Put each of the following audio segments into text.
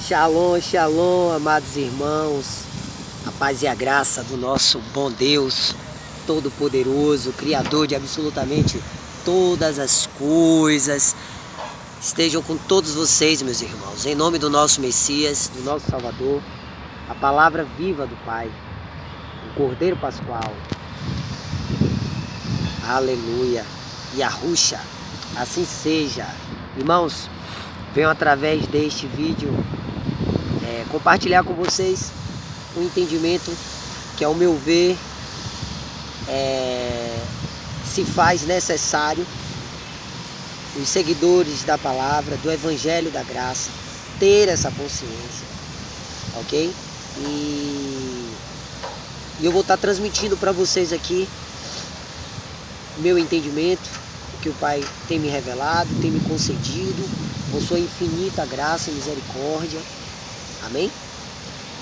Shalom, shalom, amados irmãos. A paz e a graça do nosso bom Deus, Todo-Poderoso, Criador de absolutamente todas as coisas, estejam com todos vocês, meus irmãos, em nome do nosso Messias, do nosso Salvador, a palavra viva do Pai, o Cordeiro Pascual. Aleluia. Yahushua, assim seja. Irmãos, venho através deste vídeo compartilhar com vocês um entendimento que, ao meu ver, se faz necessário os seguidores da palavra, do Evangelho da Graça, ter essa consciência, ok? E eu vou estar transmitindo para vocês aqui meu entendimento, o que o Pai tem me revelado, tem me concedido, com sua infinita graça e misericórdia. Amém?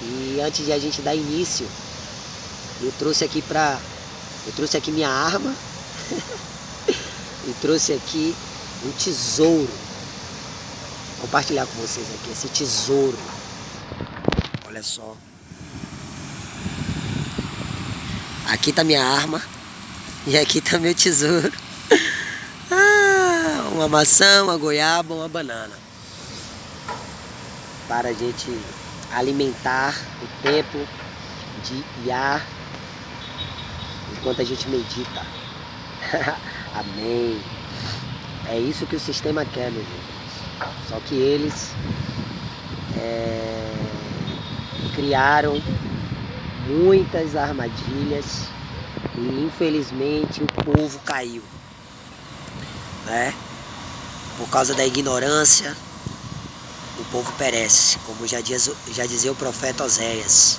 E antes de a gente dar início, eu trouxe aqui minha arma e trouxe aqui um tesouro. Vou compartilhar com vocês aqui esse tesouro. Olha só. Aqui tá minha arma e aqui tá meu tesouro. Uma maçã, uma goiaba, uma banana. Para a gente alimentar o tempo de Iá enquanto a gente medita. Amém. É isso que o sistema quer, meus irmãos. Só que eles criaram muitas armadilhas e infelizmente o povo caiu, né? Por causa da ignorância, o povo perece, como já dizia o profeta Oséias.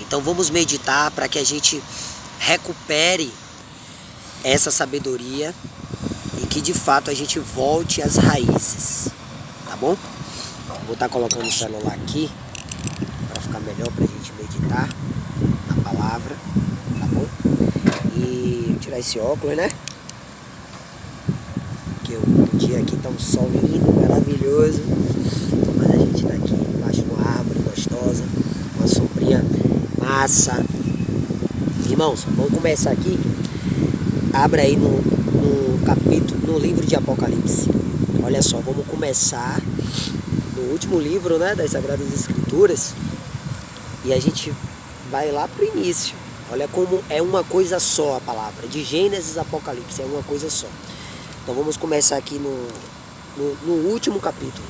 Então vamos meditar para que a gente recupere essa sabedoria e que de fato a gente volte às raízes, tá bom? Vou estar colocando o celular aqui para ficar melhor para a gente meditar a palavra, tá bom? E vou tirar esse óculos, né? Porque o dia aqui tá um sol lindo, maravilhoso. Mas a gente tá aqui embaixo de uma árvore gostosa, uma sombrinha massa. Irmãos, vamos começar aqui. Abra aí no capítulo, no livro de Apocalipse. Olha só, vamos começar no último livro, né, das Sagradas Escrituras. E a gente vai lá pro início. Olha como é uma coisa só a palavra. De Gênesis a Apocalipse, é uma coisa só. Então vamos começar aqui no último capítulo.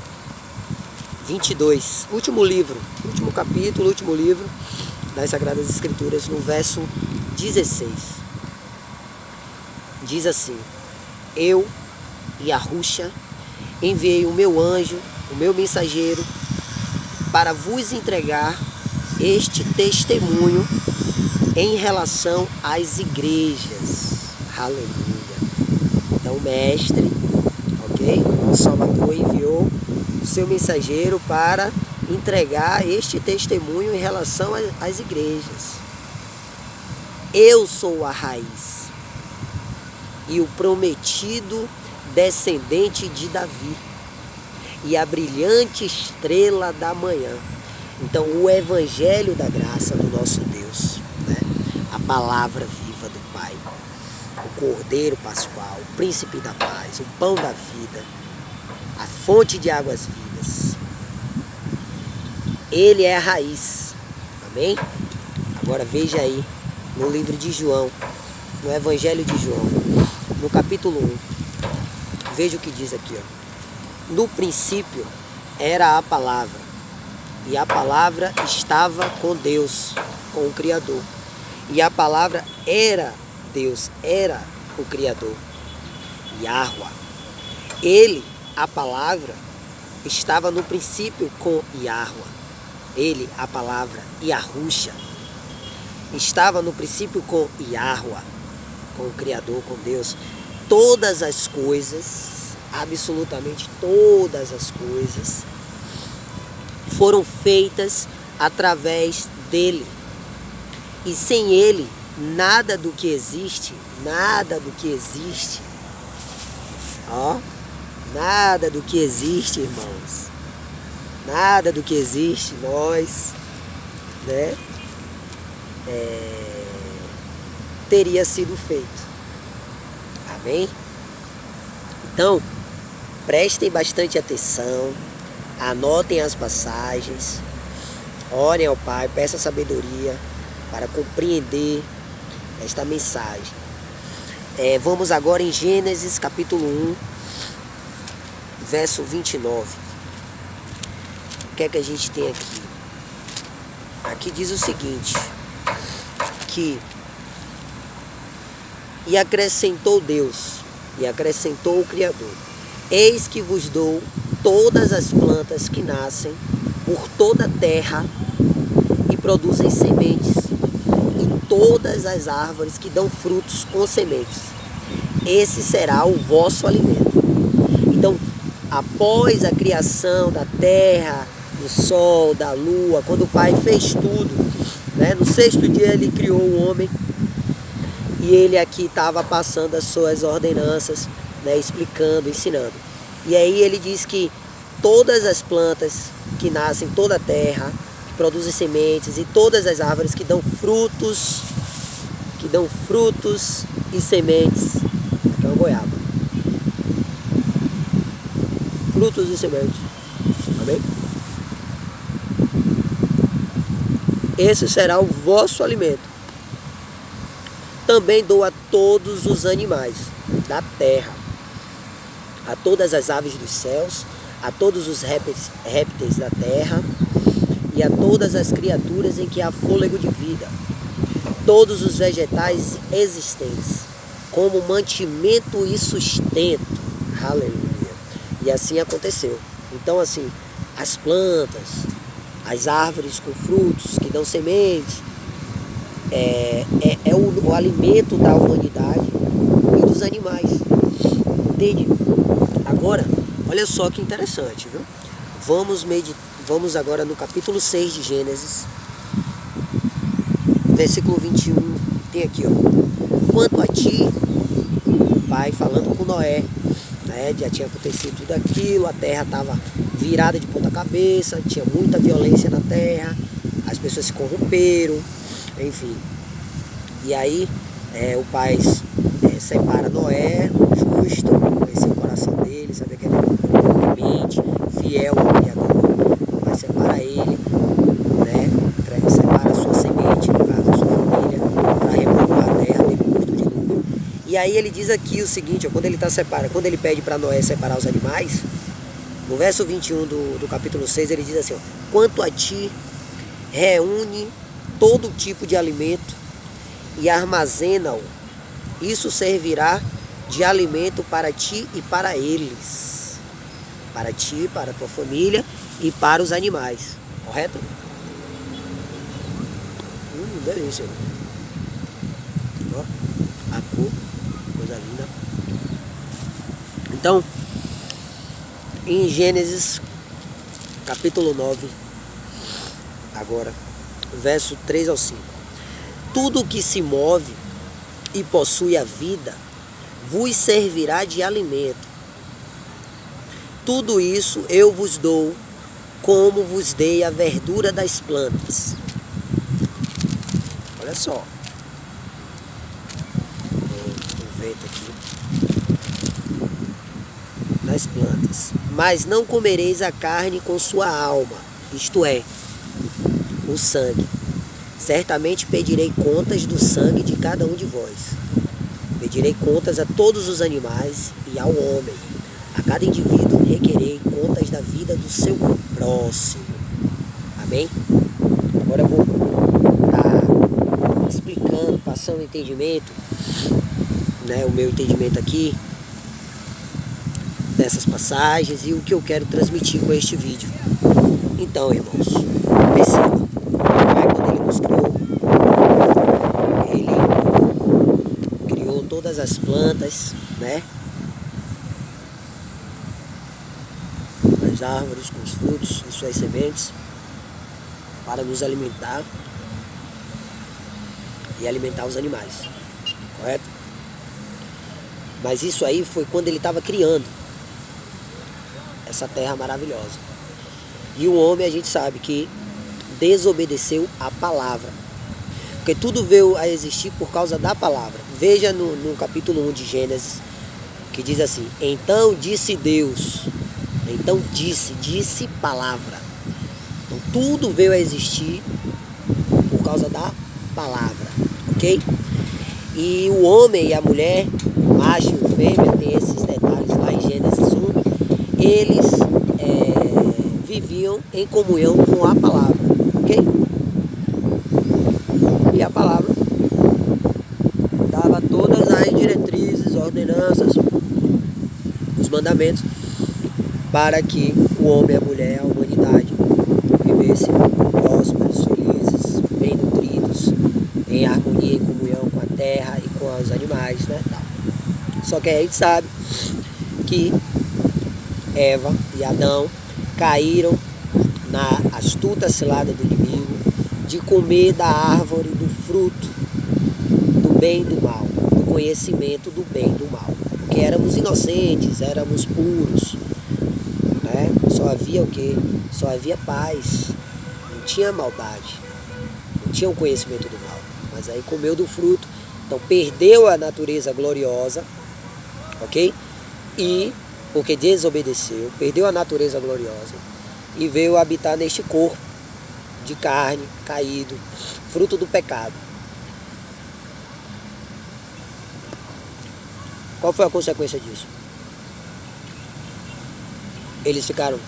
22, último livro, último capítulo, último livro das Sagradas Escrituras, no verso 16. Diz assim: Eu, Yahushua, enviei o meu anjo, o meu mensageiro, para vos entregar este testemunho em relação às igrejas. Aleluia. Então o mestre, ok? O Salvador enviou o seu mensageiro para entregar este testemunho em relação às igrejas. Eu sou a raiz e o prometido descendente de Davi e a brilhante estrela da manhã. Então o Evangelho da graça do nosso Deus, né? A palavra viva do Pai, o Cordeiro Pascual, o Príncipe da Paz, o Pão da Vida, a fonte de águas vivas. Ele é a raiz. Amém? Agora veja aí no livro de João, no Evangelho de João, no capítulo 1. Veja o que diz aqui, ó. No princípio era a palavra, e a palavra estava com Deus, com o Criador. E a palavra era Deus, era o Criador. Yahuwah. Ele, a palavra, estava no princípio com Yahuwah. Ele, a palavra, Yahushua, estava no princípio com Yahuwah, com o Criador, com Deus. Todas as coisas, absolutamente todas as coisas, foram feitas através dele. E sem ele, nada do que existe, ó, nada do que existe, irmãos, Nada do que existe, nós, né, teria sido feito. Amém? Então, prestem bastante atenção, anotem as passagens, orem ao Pai, peçam sabedoria para compreender esta mensagem. Vamos agora em Gênesis capítulo 1, verso 29. O que é que a gente tem aqui? Aqui diz o seguinte, que e acrescentou Deus, e acrescentou o Criador: eis que vos dou todas as plantas que nascem por toda a terra e produzem sementes, e todas as árvores que dão frutos com sementes. Esse será o vosso alimento. Então, após a criação da terra, do sol, da lua, quando o Pai fez tudo, né? No sexto dia ele criou o homem, e ele aqui estava passando as suas ordenanças, né? Explicando, ensinando. E aí ele diz que todas as plantas que nascem em toda a terra, que produzem sementes, e todas as árvores que dão frutos e sementes, aqui é uma goiaba, frutos e sementes, amém? Esse será o vosso alimento. Também dou a todos os animais da terra, a todas as aves dos céus, a todos os répteis da terra e a todas as criaturas em que há fôlego de vida, todos os vegetais existentes, como mantimento e sustento. Aleluia. E assim aconteceu. Então, assim, as plantas, as árvores com frutos que dão sementes, é o alimento da humanidade e dos animais. Entende? Agora, olha só que interessante, viu? Vamos agora no capítulo 6 de Gênesis, versículo 21. Tem aqui, ó: quanto a ti, o Pai falando com Noé, né? Já tinha acontecido tudo aquilo, a terra estava virada de ponta cabeça, tinha muita violência na terra, as pessoas se corromperam, enfim. E aí o Pai separa Noé, justo, conhecer o coração dele, saber que ele é temente, fiel ao Criador. O Pai separa ele, né? Separa a sua semente, no caso, a sua família, para repovoar a terra depois do dilúvio. E aí ele diz aqui o seguinte, ó, quando ele pede para Noé separar os animais, no verso 21 do capítulo 6, ele diz assim, ó: quanto a ti, reúne todo tipo de alimento e armazena-o. Isso servirá de alimento para ti e para eles. Para ti, para a tua família e para os animais. Correto? Delícia. Ó, a cor, coisa linda. Então, em Gênesis capítulo 9, agora, verso 3 ao 5. Tudo que se move e possui a vida vos servirá de alimento. Tudo isso eu vos dou, como vos dei a verdura das plantas. Olha só. O vento aqui. Das plantas. Mas não comereis a carne com sua alma, isto é, o sangue. Certamente pedirei contas do sangue de cada um de vós. Pedirei contas a todos os animais e ao homem. A cada indivíduo requerei contas da vida do seu próximo. Amém? Agora eu vou estar explicando, passando o entendimento, né, o meu entendimento aqui, dessas passagens e o que eu quero transmitir com este vídeo. Então, irmãos, perceba, o Pai, quando Ele nos criou, Ele criou todas as plantas, né? As árvores com os frutos e suas sementes para nos alimentar e alimentar os animais, correto? Mas isso aí foi quando Ele estava criando essa terra maravilhosa. E o homem, a gente sabe que desobedeceu a palavra. Porque tudo veio a existir por causa da palavra. Veja no capítulo 1 de Gênesis, que diz assim: então disse Deus. Então disse palavra. Então tudo veio a existir por causa da palavra, ok? E o homem e a mulher, o macho e o fêmea, tem esses detalhes lá em Gênesis 1, eles viviam em comunhão com a palavra, ok? E a palavra dava todas as diretrizes, ordenanças, os mandamentos, para que o homem, a mulher, a humanidade vivessem prósperos, felizes, bem nutridos, em harmonia e comunhão com a terra e com os animais, né? Só que a gente sabe que Eva e Adão caíram na astuta cilada do inimigo de comer da árvore do fruto do bem e do mal, do conhecimento do bem e do mal. Porque éramos inocentes, éramos puros, né? Só havia o quê? Só havia paz, não tinha maldade, não tinha o conhecimento do mal. Mas aí comeu do fruto, então perdeu a natureza gloriosa, ok? E, porque desobedeceu, perdeu a natureza gloriosa e veio habitar neste corpo de carne, caído, fruto do pecado. Qual foi a consequência disso? Eles ficaram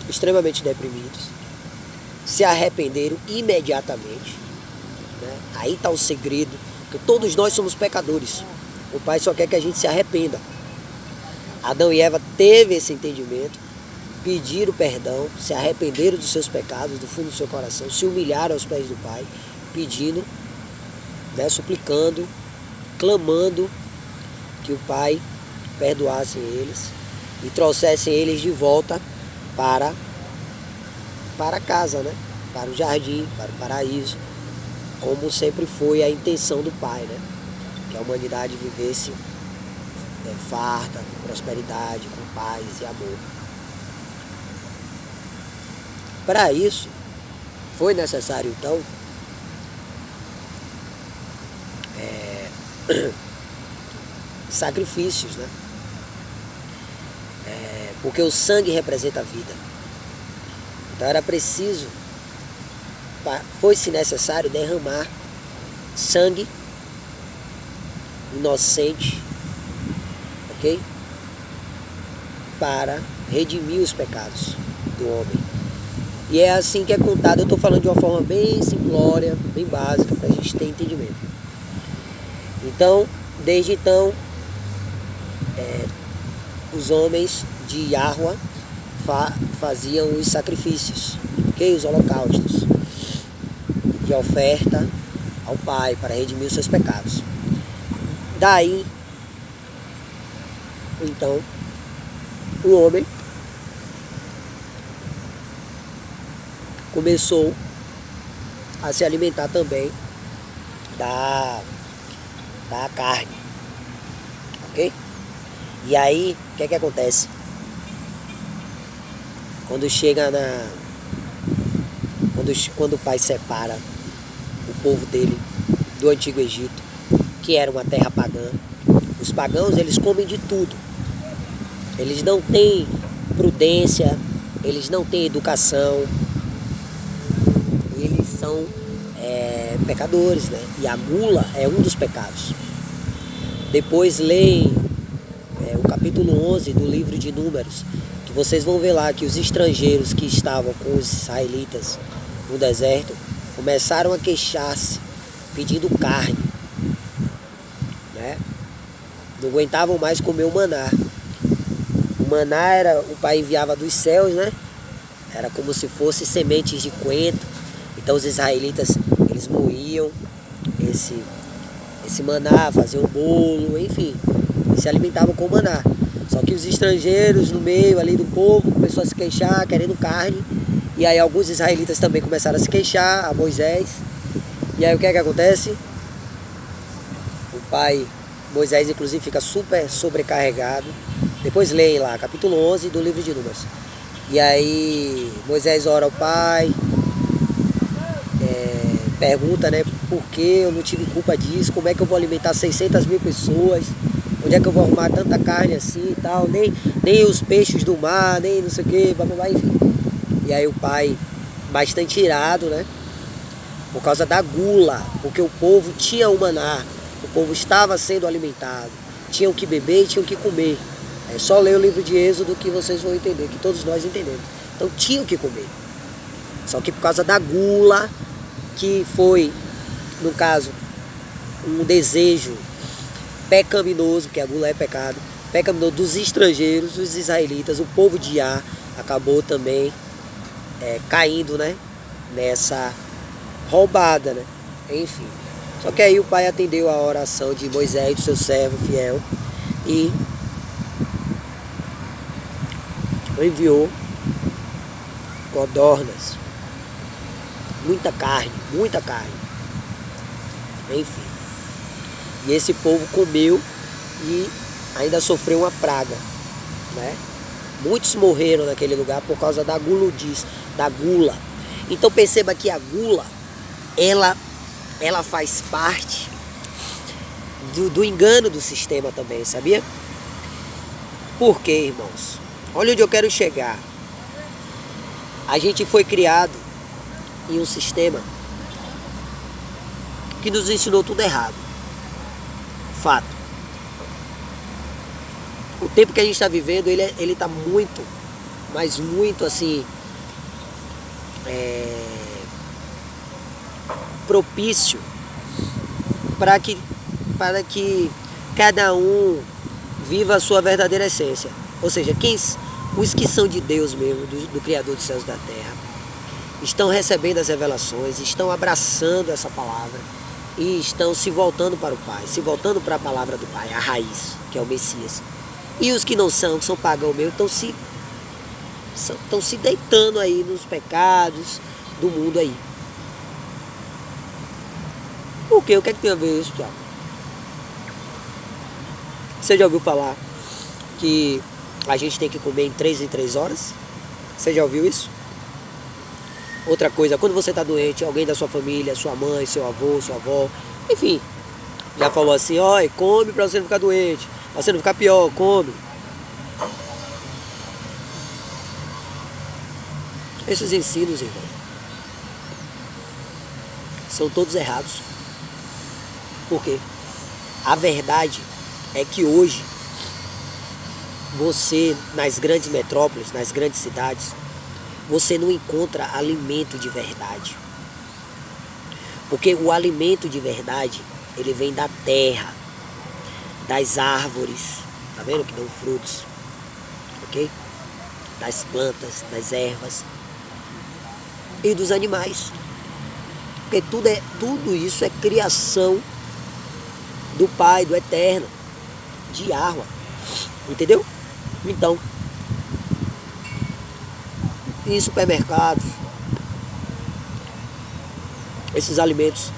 extremamente deprimidos, se arrependeram imediatamente, né? Aí está o segredo, que todos nós somos pecadores. O Pai só quer que a gente se arrependa. Adão e Eva teve esse entendimento, pediram perdão, se arrependeram dos seus pecados, do fundo do seu coração, se humilharam aos pés do Pai, pedindo, né, suplicando, clamando que o Pai perdoasse eles e trouxessem eles de volta para casa, né? Para o jardim, para o paraíso, como sempre foi a intenção do Pai, né? Que a humanidade vivesse farta, com prosperidade, com paz e amor. Para isso, foi necessário então sacrifícios, né? Porque o sangue representa a vida. Então era preciso, foi-se necessário derramar sangue inocente, ok? Para redimir os pecados do homem. E é assim que é contado. Eu estou falando de uma forma bem simplória, bem básica, para a gente ter entendimento. Então, desde então, os homens de Yahweh faziam os sacrifícios, ok? Os holocaustos de oferta ao Pai para redimir os seus pecados. Daí, então, o homem começou a se alimentar também da carne, ok? E aí, o que é que acontece? Quando chega quando o Pai separa o povo dele do Antigo Egito, que era uma terra pagã, os pagãos, eles comem de tudo. Eles não têm prudência, eles não têm educação, eles são pecadores, né? E a gula é um dos pecados. Depois leem o capítulo 11 do livro de Números, que vocês vão ver lá que os estrangeiros que estavam com os israelitas no deserto começaram a queixar-se, pedindo carne, né? Não aguentavam mais comer o maná. O maná o Pai enviava dos céus, né? Era como se fosse sementes de coentro. Então os israelitas, eles moíam esse maná, faziam um bolo, enfim, e se alimentavam com maná. Só que os estrangeiros no meio ali do povo começaram a se queixar, querendo carne. E aí alguns israelitas também começaram a se queixar a Moisés. E aí o que é que acontece? O pai, Moisés inclusive fica super sobrecarregado. Depois leem lá, capítulo 11 do livro de Números. E aí Moisés ora ao pai, pergunta, né, por que eu não tive culpa disso, como é que eu vou alimentar 600 mil pessoas, onde é que eu vou arrumar tanta carne assim e tal, nem os peixes do mar, nem não sei o que, blá, enfim. E aí o pai, bastante irado, né, por causa da gula, porque o povo tinha o maná, o povo estava sendo alimentado, tinham que beber e tinham que comer. É só ler o livro de Êxodo que vocês vão entender, que todos nós entendemos. Então tinham que comer. Só que por causa da gula, que foi, no caso, um desejo pecaminoso, porque a gula é pecado, pecaminoso dos estrangeiros, dos israelitas, o povo de Á acabou também caindo, né, nessa roubada, né? Enfim. Só que aí o pai atendeu a oração de Moisés, do seu servo fiel, e enviou codornas, muita carne, enfim. E esse povo comeu e ainda sofreu uma praga, né? Muitos morreram naquele lugar por causa da gula. Então perceba que a gula, ela faz parte do engano do sistema também, sabia? Por quê, irmãos? Olha onde eu quero chegar. A gente foi criado em um sistema que nos ensinou tudo errado. Fato. O tempo que a gente está vivendo, ele está muito, mas muito assim, propício para que cada um viva a sua verdadeira essência. Ou seja, os que são de Deus mesmo, do Criador dos céus e da terra, estão recebendo as revelações, estão abraçando essa palavra e estão se voltando para o Pai, se voltando para a palavra do Pai, a raiz, que é o Messias. E os que não são, que são pagãos mesmo, estão se deitando aí nos pecados do mundo aí. Por quê? O que é que tem a ver isso, Thiago? Você já ouviu falar que a gente tem que comer em 3 em 3 horas? Você já ouviu isso? Outra coisa, quando você está doente, alguém da sua família, sua mãe, seu avô, sua avó, enfim, já falou assim, ó, come para você não ficar doente, para você não ficar pior, come. Esses ensinos, irmão, são todos errados. Por quê? A verdade é que hoje, você, nas grandes metrópoles, nas grandes cidades, você não encontra alimento de verdade. Porque o alimento de verdade, ele vem da terra, das árvores, tá vendo que dão frutos, ok? Das plantas, das ervas e dos animais. Porque tudo isso é criação do Pai, do Eterno, de Yahweh, entendeu? Então, em supermercados, esses alimentos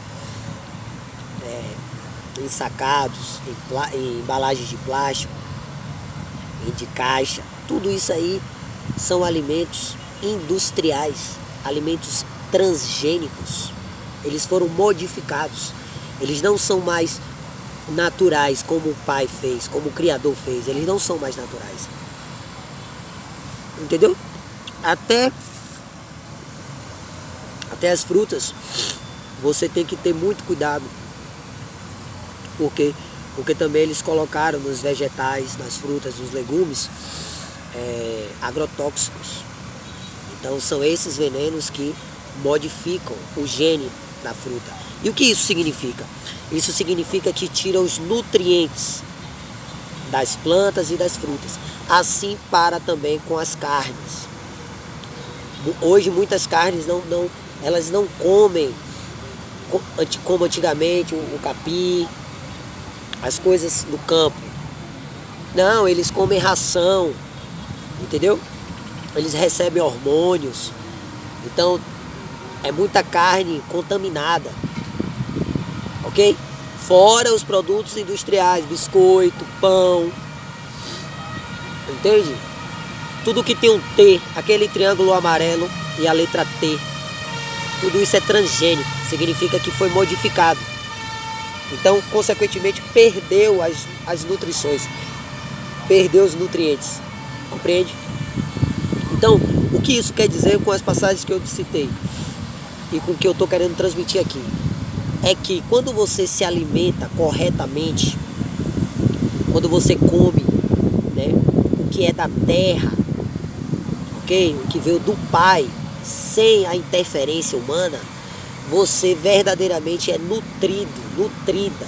ensacados, em embalagens de plástico, de caixa, tudo isso aí são alimentos industriais, alimentos transgênicos. Eles foram modificados, eles não são mais naturais como o Pai fez, como o Criador fez, eles não são mais naturais. Entendeu? Até as frutas, você tem que ter muito cuidado. Por quê? Porque também eles colocaram nos vegetais, nas frutas, nos legumes, agrotóxicos. Então são esses venenos que modificam o gene da fruta. E o que isso significa? Isso significa que tira os nutrientes das plantas e das frutas. Assim para também com as carnes. Hoje muitas carnes elas não comem como antigamente o capim, as coisas do campo. Não, eles comem ração, entendeu? Eles recebem hormônios. Então é muita carne contaminada, ok? Fora os produtos industriais, biscoito, pão, entende? Tudo que tem um T, aquele triângulo amarelo e a letra T, tudo isso é transgênico, significa que foi modificado. Então, consequentemente, perdeu as nutrições, perdeu os nutrientes, compreende? Então, o que isso quer dizer com as passagens que eu citei e com o que eu estou querendo transmitir aqui? É que quando você se alimenta corretamente, quando você come, né, o que é da terra, ok? O que veio do Pai, sem a interferência humana, você verdadeiramente é nutrido, nutrida.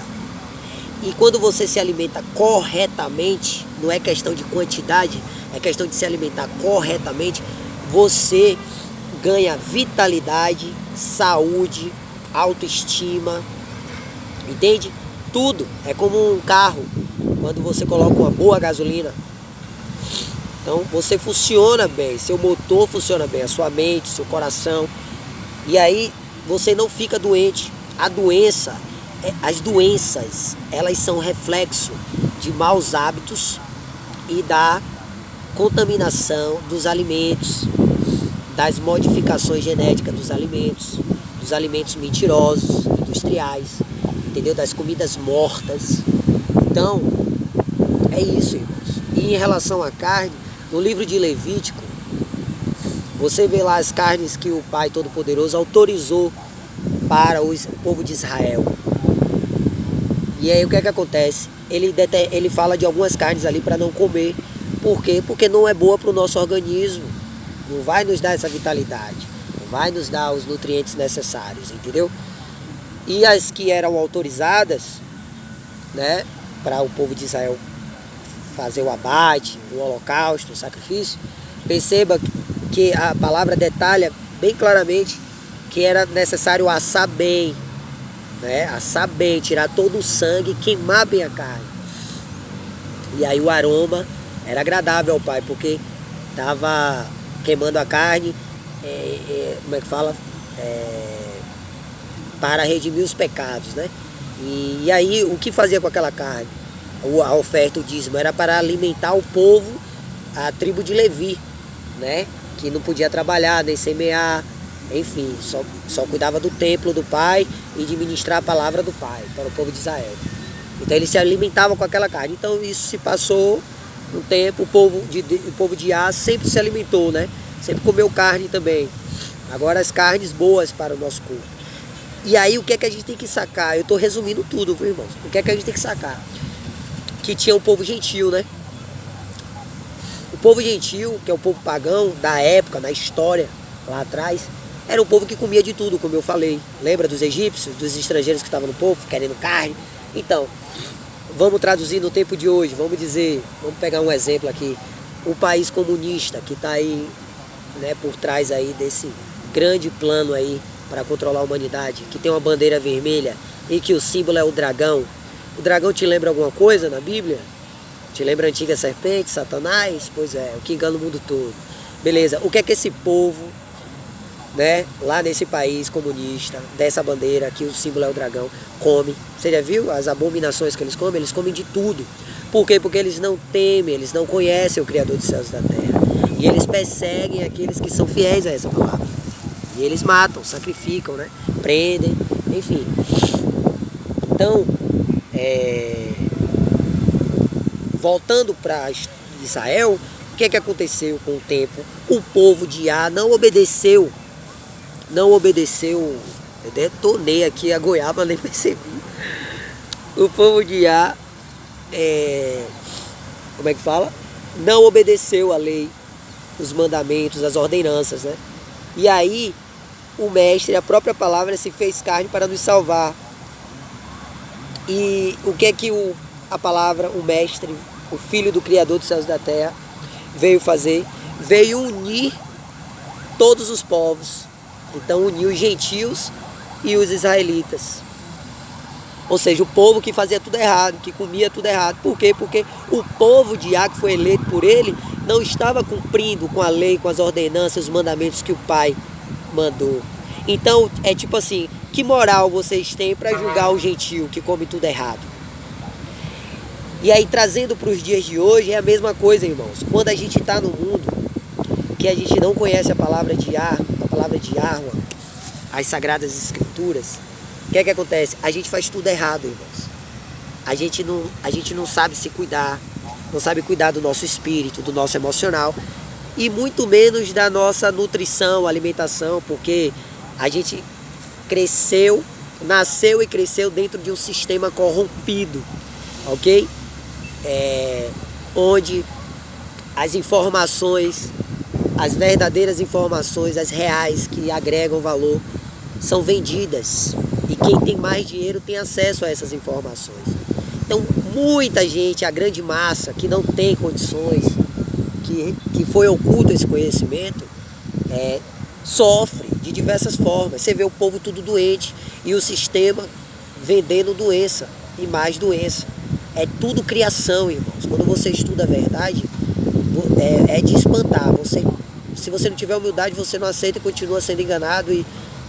E quando você se alimenta corretamente, não é questão de quantidade, é questão de se alimentar corretamente, você ganha vitalidade, saúde, autoestima, entende? Tudo é como um carro, quando você coloca uma boa gasolina. Então você funciona bem, seu motor funciona bem, a sua mente, seu coração. E aí você não fica doente. As doenças, elas são reflexo de maus hábitos e da contaminação dos alimentos, das modificações genéticas dos alimentos mentirosos, industriais, entendeu? Das comidas mortas. Então, é isso, irmãos. E em relação à carne, no livro de Levítico, você vê lá as carnes que o Pai Todo-Poderoso autorizou para o povo de Israel. E aí o que é que acontece? Ele fala de algumas carnes ali para não comer. Por quê? Porque não é boa para o nosso organismo. Não vai nos dar essa vitalidade. Não vai nos dar os nutrientes necessários, entendeu? E as que eram autorizadas, né, para o povo de Israel fazer o abate, o holocausto, o sacrifício, perceba que a palavra detalha bem claramente que era necessário assar bem, né? Assar bem, tirar todo o sangue, queimar bem a carne. E aí o aroma era agradável ao Pai, porque estava queimando a carne, como é que fala? Para redimir os pecados, né? E aí o que fazia com aquela carne? A oferta, o dízimo, era para alimentar o povo, a tribo de Levi, né? Que não podia trabalhar, nem semear, enfim, só cuidava do templo do Pai e de ministrar a palavra do Pai para o povo de Israel. Então eles se alimentavam com aquela carne. Então isso se passou um tempo, o povo de Á sempre se alimentou, né? Sempre comeu carne também. Agora as carnes boas para o nosso corpo. E aí o que é que a gente tem que sacar? Eu estou resumindo tudo, viu, irmãos? O que é que a gente tem que sacar? Que tinha um povo gentil, né? O povo gentil, que é o povo pagão da época, na história, lá atrás, era um povo que comia de tudo, como eu falei. Lembra dos egípcios, dos estrangeiros que estavam no povo, querendo carne? Então, vamos traduzir no tempo de hoje, vamos pegar um exemplo aqui. O país comunista que está aí, né, por trás aí desse grande plano aí para controlar a humanidade, que tem uma bandeira vermelha e que o símbolo é o dragão. O dragão te lembra alguma coisa na Bíblia? Te lembra a antiga serpente, Satanás? Pois é, o que engana o mundo todo. Beleza, o que é que esse povo, né, lá nesse país comunista, dessa bandeira, que o símbolo é o dragão, come? Você já viu as abominações que eles comem? Eles comem de tudo. Por quê? Porque eles não temem, eles não conhecem o Criador dos céus e da terra. E eles perseguem aqueles que são fiéis a essa palavra. E eles matam, sacrificam, né? Prendem, enfim. Então, voltando para Israel, o que é que aconteceu com o tempo? O povo de Á não obedeceu. Eu detonei aqui a goiaba, nem percebi. O povo de Á, como é que fala? Não obedeceu a lei, os mandamentos, as ordenanças, né? E aí, o mestre, a própria palavra, se fez carne para nos salvar. E o que é que a palavra, o mestre, o filho do Criador dos céus e da terra, veio fazer? Veio unir todos os povos. Então uniu os gentios e os israelitas. Ou seja, o povo que fazia tudo errado, que comia tudo errado. Por quê? Porque o povo de Á, que foi eleito por ele, não estava cumprindo com a lei, com as ordenanças, os mandamentos que o Pai mandou. Então, é tipo assim, que moral vocês têm para julgar o gentio que come tudo errado? E aí, trazendo para os dias de hoje, é a mesma coisa, irmãos. Quando a gente está no mundo, que a gente não conhece a palavra de Yahweh, as Sagradas Escrituras, o que é que acontece? A gente faz tudo errado, irmãos. A gente não sabe se cuidar, não sabe cuidar do nosso espírito, do nosso emocional, e muito menos da nossa nutrição, alimentação, porque a gente nasceu e cresceu dentro de um sistema corrompido, ok? Onde as informações, as verdadeiras informações, as reais que agregam valor, são vendidas. E quem tem mais dinheiro tem acesso a essas informações. Então, muita gente, a grande massa, que não tem condições, que foi oculto esse conhecimento, sofre de diversas formas. Você vê o povo tudo doente e o sistema vendendo doença e mais doença. É tudo criação, irmãos. Quando você estuda a verdade, é de espantar. Se você não tiver humildade, você não aceita e continua sendo enganado,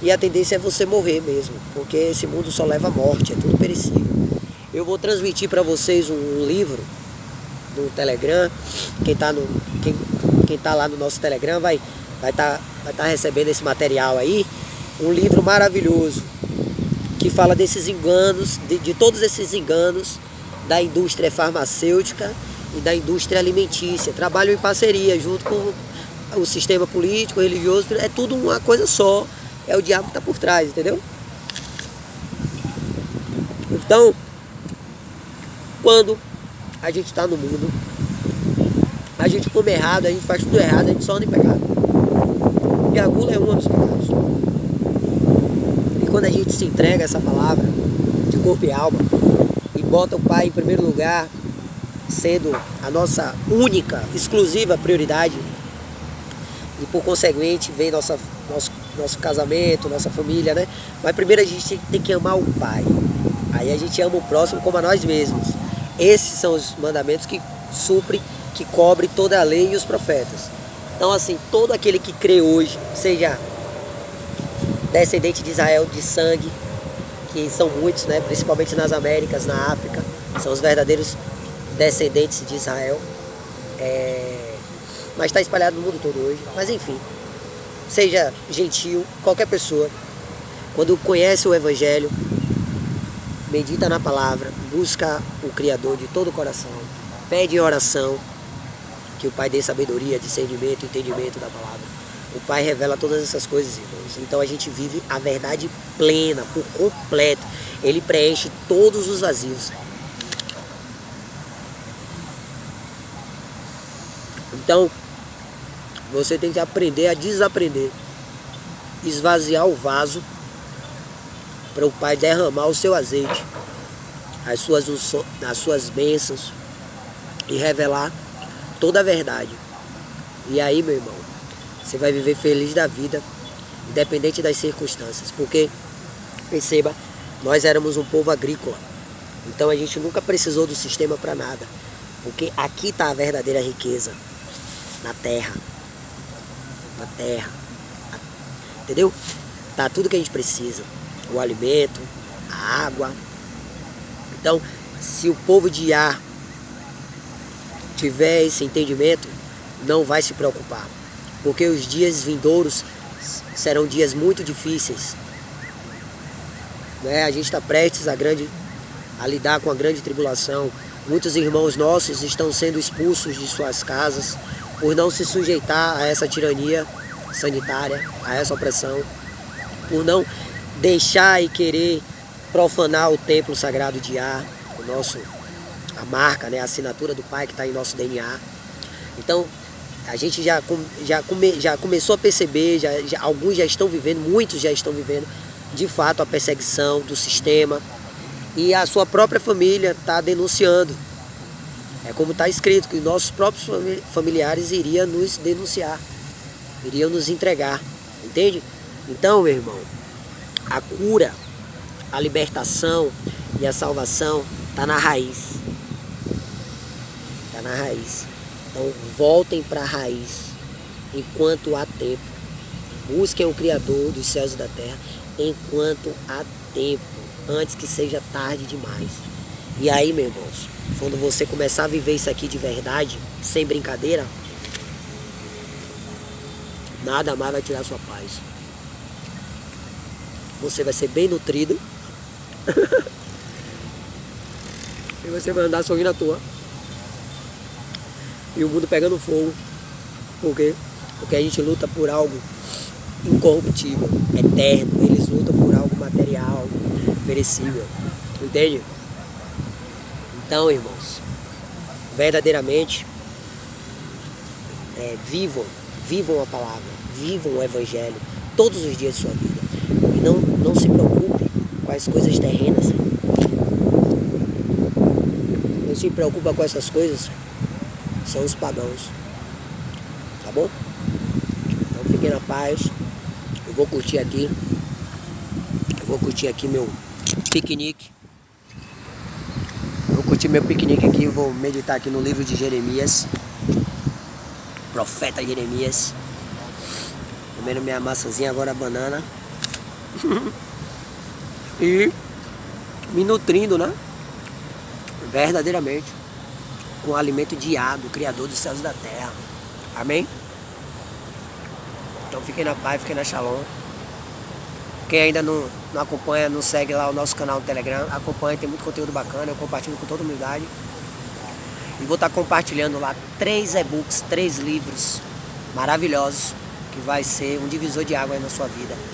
e a tendência é você morrer mesmo, porque esse mundo só leva à morte, é tudo perecível. Eu vou transmitir para vocês um livro do Telegram. Quem tá lá no nosso Telegram vai tá recebendo esse material aí. Um livro maravilhoso que fala desses enganos, de todos esses enganos da indústria farmacêutica e da indústria alimentícia. Trabalham em parceria junto com o sistema político, religioso, é tudo uma coisa só. É o diabo que está por trás, entendeu? Então, quando a gente está no mundo, a gente come errado, a gente faz tudo errado, a gente só anda em pecado. E a gula é um dos pecados. E quando a gente se entrega a essa palavra de corpo e alma e bota o Pai em primeiro lugar, sendo a nossa única, exclusiva prioridade, e por conseguinte vem nosso casamento, nossa família, né? Mas primeiro a gente tem que amar o Pai. Aí a gente ama o próximo como a nós mesmos. Esses são os mandamentos que suprem, que cobrem toda a lei e os profetas. Então, assim, todo aquele que crê hoje, seja descendente de Israel de sangue, que são muitos, né? Principalmente nas Américas, na África, são os verdadeiros descendentes de Israel. Mas está espalhado no mundo todo hoje. Mas enfim, seja gentil, qualquer pessoa, quando conhece o Evangelho, medita na palavra, busca o Criador de todo o coração, pede em oração que o Pai dê sabedoria, discernimento, entendimento da palavra. O Pai revela todas essas coisas, irmãos. Então a gente vive a verdade plena, por completo. Ele preenche todos os vazios. Então, você tem que aprender a desaprender, esvaziar o vaso para o Pai derramar o seu azeite, as suas bênçãos, e revelar toda a verdade. E aí, meu irmão, você vai viver feliz da vida, independente das circunstâncias. Porque, perceba, nós éramos um povo agrícola, então a gente nunca precisou do sistema para nada, porque aqui está a verdadeira riqueza, na terra. Na terra, entendeu? Tá tudo que a gente precisa, o alimento, a água. Então, se o povo de Iá tiver esse entendimento, não vai se preocupar, porque os dias vindouros serão dias muito difíceis, né? A gente está prestes a lidar com a grande tribulação. Muitos irmãos nossos estão sendo expulsos de suas casas por não se sujeitar a essa tirania sanitária, a essa opressão, por não deixar e querer profanar o templo sagrado de Iá, a marca, né, a assinatura do Pai que está em nosso DNA. Então, a gente já começou a perceber, alguns já estão vivendo, muitos já estão vivendo, de fato, a perseguição do sistema, e a sua própria família está denunciando. É como está escrito, que nossos próprios familiares iriam nos denunciar, iriam nos entregar, entende? Então, meu irmão, a cura, a libertação e a salvação está na raiz. Está na raiz. Então, voltem para a raiz enquanto há tempo. Busquem o Criador dos céus e da terra enquanto há tempo, antes que seja tarde demais. E aí, meus irmãos, quando você começar a viver isso aqui de verdade, sem brincadeira, Nada mais vai tirar sua paz. Você vai ser bem nutrido. E você vai andar sorrindo à toa. E o mundo pegando fogo. Por quê? Porque a gente luta por algo incorruptível, eterno. Eles lutam por algo material, perecível. Entende? Então, irmãos, verdadeiramente, vivam a palavra, vivam o evangelho todos os dias de sua vida. E não se preocupe com as coisas terrenas. Não se preocupa com essas coisas. São os pagãos. Tá bom? Então fiquem na paz. Eu vou curtir aqui meu piquenique. Vou curtir meu piquenique aqui. Vou meditar aqui no livro de Jeremias. Profeta Jeremias. Comendo minha maçãzinha, agora banana. E me nutrindo, né? Verdadeiramente. Com o alimento diário do Criador dos céus e da terra. Amém? Então fiquem na paz, fiquem na shalom. Quem ainda não acompanha, não segue lá o nosso canal do Telegram, acompanha, tem muito conteúdo bacana, eu compartilho com toda humildade. E vou estar compartilhando lá 3 e-books, 3 livros maravilhosos, que vai ser um divisor de água aí na sua vida.